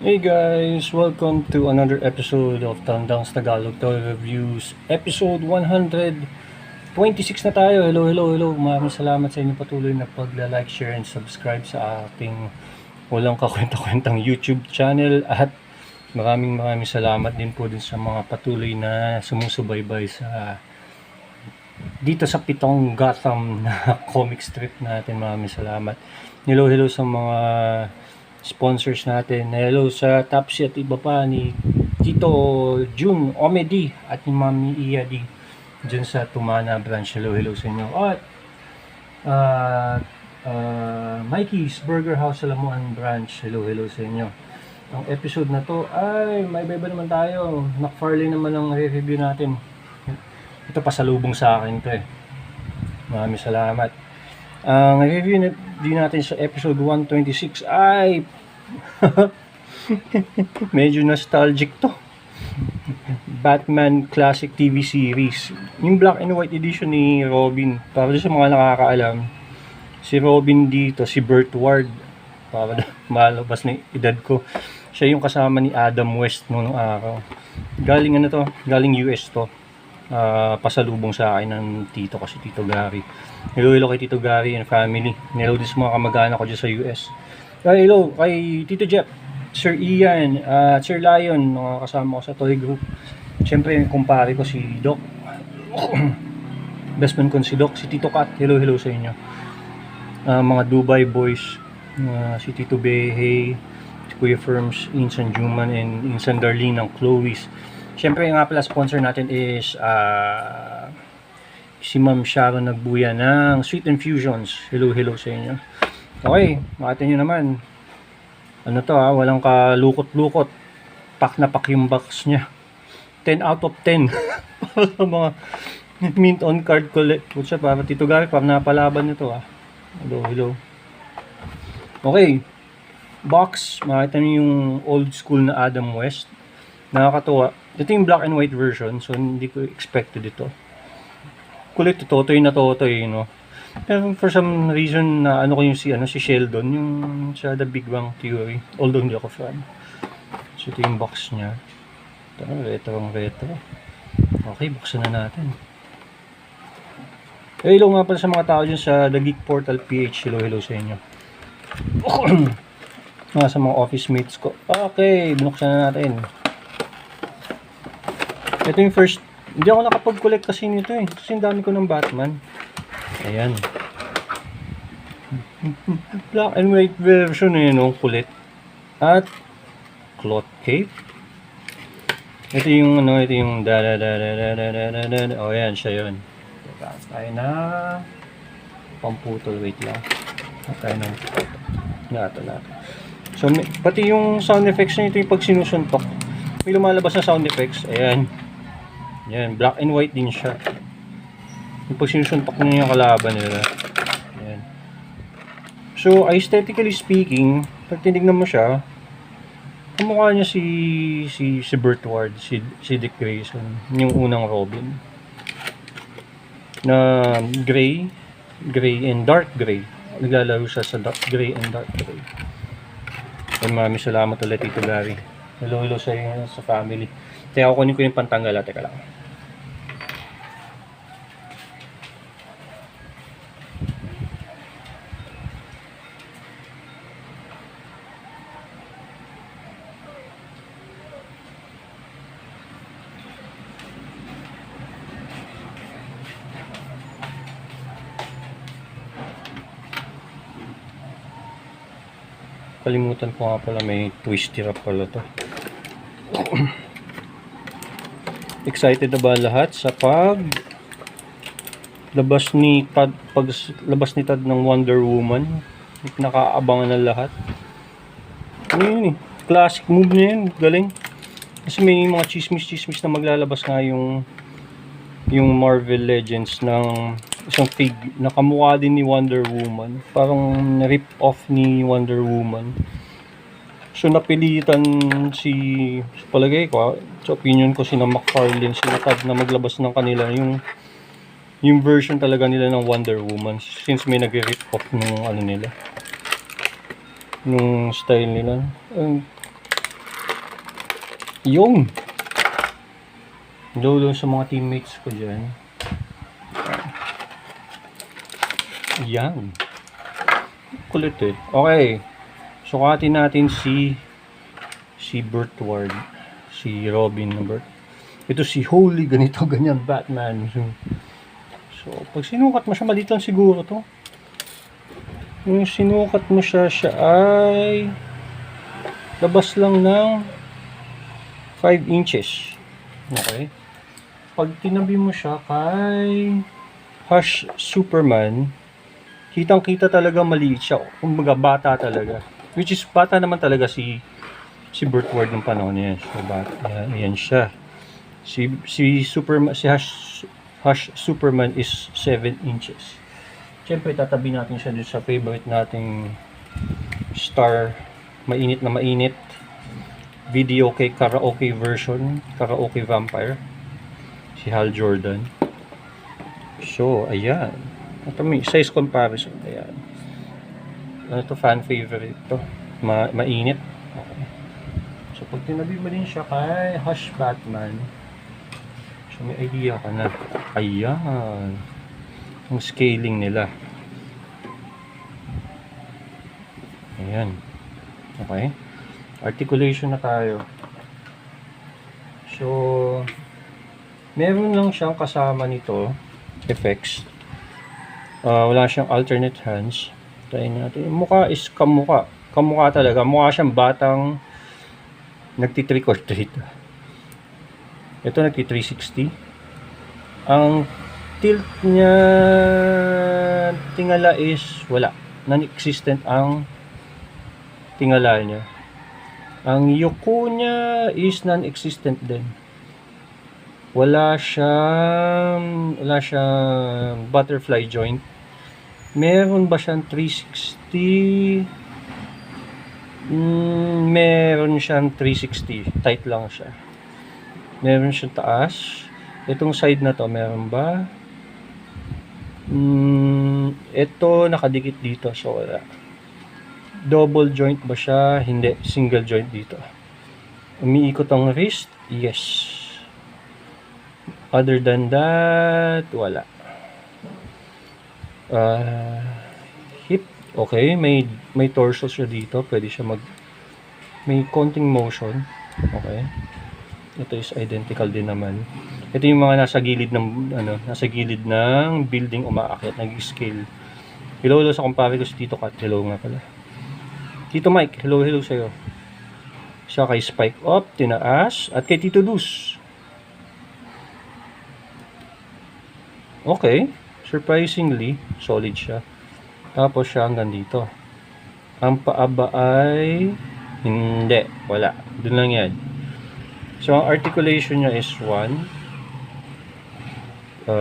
Hey guys, welcome to another episode of Tandang's Tagalog Toy Reviews. Episode 126 na tayo. Hello. Maraming salamat sa inyong patuloy na pagla-like, share, and subscribe sa ating walang kakwenta-kwentang YouTube channel. At maraming salamat din po din sa mga patuloy na sumusubaybay sa dito sa pitong Gotham na comic strip natin. Maraming salamat. Hello sa mga sponsors natin. Hello sa Tapsi at iba pa ni Tito June Omedi at ni Mami Iyadi dyan sa Tumana branch. Hello sa inyo. At Mikey's Burger House sa Lamuan branch. Hello sa inyo. Ang episode na to ay may iba naman tayo. McFarlane naman ang review natin. Ito pasalubong sa akin to eh. Maraming salamat. Ang review din natin sa episode 126 ay medyo nostalgic to. Batman Classic TV Series. Yung black and white edition ni Robin. Para sa mga nakakaalam, si Robin dito, si Burt Ward. Para malabas na edad ko. Siya yung kasama ni Adam West noong araw. Galing US to. Pasalubong sa akin ng tito ko, si Tito Gary. Hello kay Tito Gary and family. Hello din sa mga kamag-anak ko dyan sa US. Hello kay Tito Jeff, Sir Ian, Sir Lion, mga kasama ko sa Toy Group. Siyempre yung kumpare ko si Doc. Best man ko si Doc, si Tito Kat. Hello sa inyo. Mga Dubai boys, si Tito Behe, si Kuya Firms, Insan Juman, and Insan Darlene ng Chloe's. Siyempre nga pala sponsor natin is si Ma'am Sharon Nagbuya ng Sweet Infusions. Hello sa inyo. Okay, makita nyo naman. Ano to walang kalukot-lukot. Pack na pack yung box nya. 10 out of 10. Para sa mga mint on card collect. Putsa, para Tito Gary, para napalaban nito Hello. Okay. Box, makita nyo yung old school na Adam West. Nakakatuwa. Ito yung black and white version, so hindi ko expected ito. Kulit ito, totoy na totoy, no? Pero for some reason na ko yung si Sheldon, yung sa The Big Bang Theory, although hindi ako fan. So ito yung box niya. Ito, retro. Okay, buksan na natin. Hello nga pala sa mga tao dyan sa The Geek Portal PH. Hello sa inyo. Sa mga office mates ko. Okay, binuksan na natin. Ito yung first. Hindi ako nakapag-collect kasi nito kasi ang dami ko ng Batman. Ayan. Black and white version kulit. At cloth cape. Ito yung ito yung ayan siya yun. Tayo na pamputol, wait lang. Tayo na natin. So pati yung sound effects niya, ito yung pag sinusuntok. May lumalabas na sound effects. Ayan. Yan, black and white din siya. Yung pag sinusuntok niya yung kalaban nila. Yan. So, aesthetically speaking, pag tinignan mo siya, kamukha niya si Burt Ward, si Dick Grayson, yung unang Robin. Na gray and dark gray. Naglalaro siya sa gray and dark gray. And maraming salamat ulit, Tito Gary. Hello sa inyo, sa family. Kaya ako kunin ko yung pantanggal. Teka lang. Kalimutan ko nga pala, may twisty wrap pala to. Excited na ba lahat sa labas ni Tad ng Wonder Woman? Nakaabangan na lahat. Yun classic move na yun, galing. Kasi may mga chismis na maglalabas nga yung Marvel Legends ng isang fig na kamukha din ni Wonder Woman, parang rip off ni Wonder Woman. So napilitan sa palagay ko, sa opinion ko, sina McFarlane, sina Tad na maglabas ng kanila yung version talaga nila ng Wonder Woman, since may nag-rip off nung nila, nung style nila. Yung lolo sa mga teammates ko dyan. Yan. Kulit eh. Okay. Sukatin natin si Burt Ward. Si Robin na Burt. Ito si Holy, ganito, ganyan, Batman. So, pag sinukat mo siya, maliit lang siguro to. Yung sinukat mo siya ay labas lang ng 5 inches. Okay. Pag tinabi mo siya kay Hush Superman, kitang-kita talaga maliit siya. Kumbaga bata talaga. Which is bata naman talaga si Burt Ward ng panahon niya. So bata, ayan siya. Si Hush Superman is 7 inches. Siyempre tatabi natin siya dito sa favorite nating star, mainit na mainit. Video kay karaoke version, karaoke vampire. Si Hal Jordan. So, ayan. Ito may size comparison. Ayan. Ano to, fan favorite to. Mainit. Okay. So, pag tinabi mo din siya kay Hush Batman, so may idea ka na. Ayan. Ang scaling nila. Ayan. Okay. Articulation na tayo. So, meron lang siyang kasama nito effects. Wala siyang alternate hands. Try natin. Yung mukha is kamukha. Kamukha talaga. Mukha siyang batang nagti-trick or treat. Ito nagti-360. Ang tilt niya tingala is wala. Non-existent ang tingala niya. Ang yuko niya is non-existent din. Wala siyang butterfly joint. Meron ba siyang 360? Meron siyang 360. Tight lang siya. Meron siyang taas. Itong side na to, meron ba? Ito nakadikit dito, so wala. Double joint ba siya? Hindi. Single joint dito. Umiikot ang wrist? Yes. Other than that, wala. Hip, okay. May torso siya dito. Pwede siya may konting motion. Okay. Ito is identical din naman. Ito yung mga nasa gilid ng building umaakyat, nag-scale. Hello sa kumpare ko si Tito Kat. Hello nga pala. Tito Mike, hello sa'yo. Siya kay Spike Up, tinaas, at kay Tito Luz. Okay, surprisingly, solid siya. Tapos siya hanggang dito. Ang paaba ay, hindi, wala. Doon lang yan. So, ang articulation niya is 1, 2,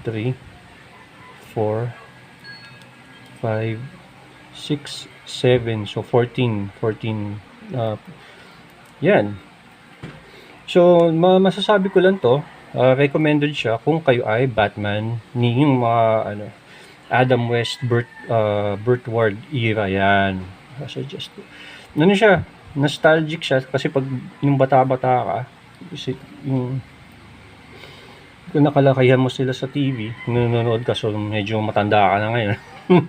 3, 4, 5, 6, 7. So, 14. Yan. So, masasabi ko lang to. Recommended siya kung kayo ay Batman ni yung mga Adam West, Burt Ward era. Yan. Suggest. Ano siya? Nostalgic siya kasi pag yung bata-bata ka, yung kung nakalakayan mo sila sa TV, nanonood ka, so medyo matanda ka na ngayon.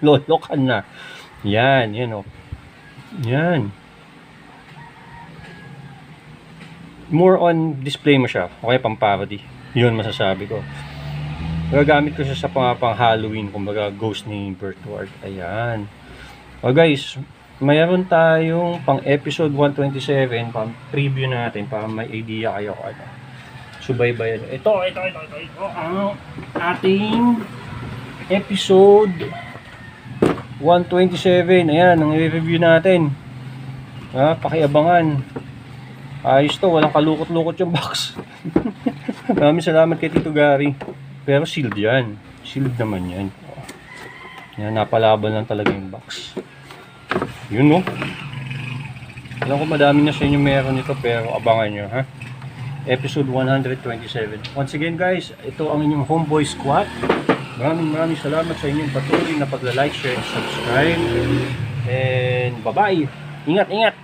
Lolo ka na. Yan, Yan. More on display mo siya. Okay, pang parody. Yun masasabi ko. Gagamit ko siya sa pang Halloween, kumbaga ghost ni Burt Ward. Ayan. O guys, mayroon tayong pang episode 127, pang preview natin para may idea kayo kung ano. Subaybayan. Ito ang ating episode 127. Ayan, ang i-review natin. Pakiabangan. Ayos to, walang kalukot-lukot yung box. Maraming salamat kay Tito Gary. Pero sealed yan. Sealed naman yan. Yan, napalaban lang talaga yung box. Yun, no? Alam ko madami na sa inyo meron ito, pero abangan nyo, ha? Episode 127. Once again, guys, ito ang inyong Homeboy Squad. Maraming salamat sa inyong patuloy na pagla-like, share, and subscribe. And bye-bye. Ingat.